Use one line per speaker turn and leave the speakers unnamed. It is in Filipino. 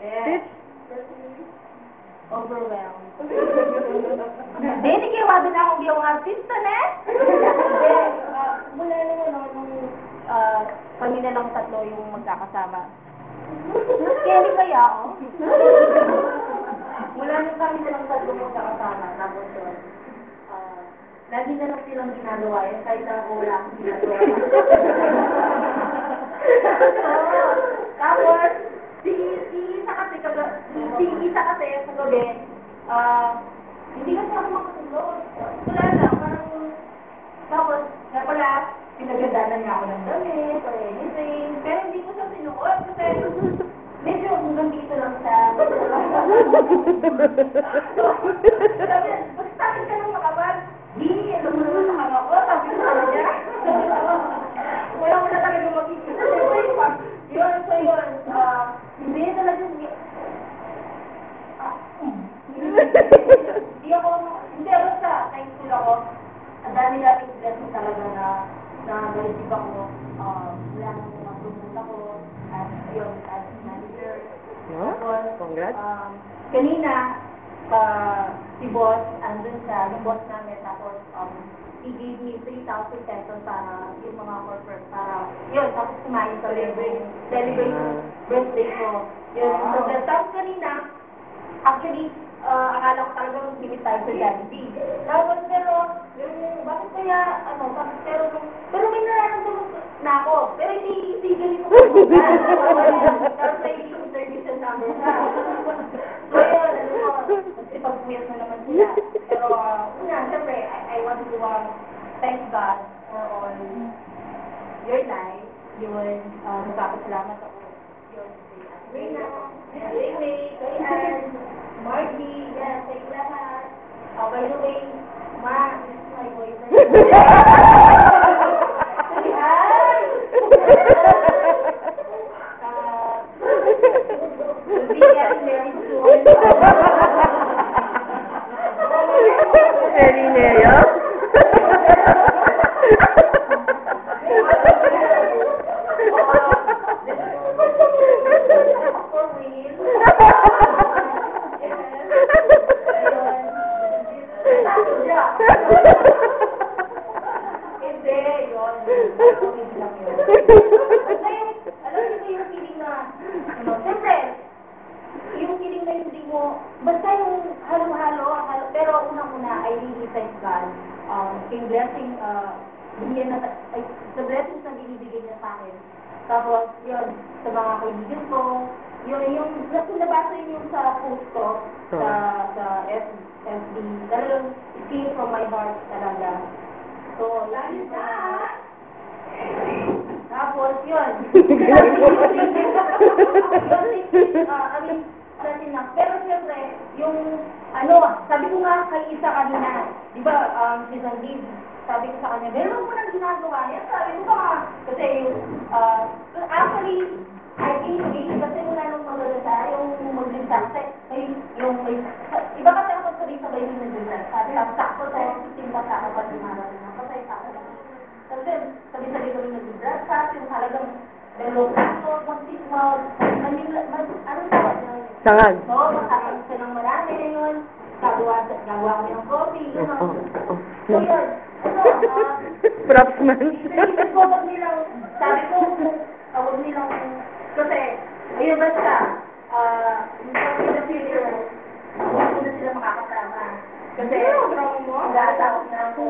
Yes.
Overwhelmed. Hindi, nakiwado na akong yung artista na. Hindi, mula naman nung kami na lang tatlo yung magkakasama. Kelly kaya ako? Mula nung kami na lang tatlo magkakasama, tapos yun, lagi na lang silang ginagawa yan, kahit na ako wala akong ginagawa. Tapos, si Isa kasi kagabi, hindi kasi ako makatulog. Wala lang, parang, tapos, kaya pala, pinagadanan niya ako ng damit or anything, pero hindi ko siya sinuot kasi medyo hanggang dito lang siya. Sabi, magsasakin ka ng makapal. Di, alam mo naman sa kanya ko, sabi ko sa kanya. Wala mo na talaga makikita. Yun, so yun, hindi talaga, hindi ako sa thankful ako. Ang dami-daming blessing talaga na na-receive ako. Wala nang mag-promote ako. At yun, as manager. Tapos,
Congrats.
Kanina, si boss, andun siya, yung boss namin, tapos, he gave me 3,000 pesos para yung mga corporate, para, yun, tapos kumain sa celebrate birthday ko. Yun, tapos kanina, actually, akala ko talagang limit tayo sa Jollibee. Tapos, pero, yung, bakit kaya, pero may nararamdaman na ako. Pero hindi ganito ko. Tapos may services number na. So, yun, pag-puyat na naman sila. Pero, una, siyempre, I want to thank God for all your life. Yun, magpapasalamat ako. Yun, kay Reyna, kay Ray, kay Ann, Margie, yes, kay lahat. By the way, Ma, this is my boyfriend. Kay Ann! We'll be getting married soon.
Erineo?
Hindi, yun. Alam niyo ba yung feeling na, siyempre, yung feeling na hindi mo, basta yung halo-halo, pero unang-una, I really thank God. Yung blessing, sa blessings na binibigay niya sa akin. Tapos, yun, sa mga kaibigan ko, yung nabasa yung sa post ko, sa FB, talagang it came from my heart talaga. So, lagi na. Tapos, yun. Pero siyempre, yung, sabi ko nga kay Isa kanina, di ba, si Sandy, sabi ko sa kanya, meron mo nang ginagawa yan. Sabi ko pa, kasi actually, I think, kasi mula nung magdadasa, yung mag-disasa, iba kasi ako sabay yung nag-disasa. Sabi, sakto to, simba sa ako pag dumarating ako, kasi sakto. Kasi, sabi-sabi ko yung nag-disasa, yung talagang, anong tawag na yun?
Sangag.
Oo, masakit ka ng marami yun. Gagawa ko ng coffee, yun. So, yun.
Props man.
Sabi ko, huwag nilang, kasi, ayun basta, in the future, huwag ko na sila makakasama. Kasi, mag-aasawag na ako.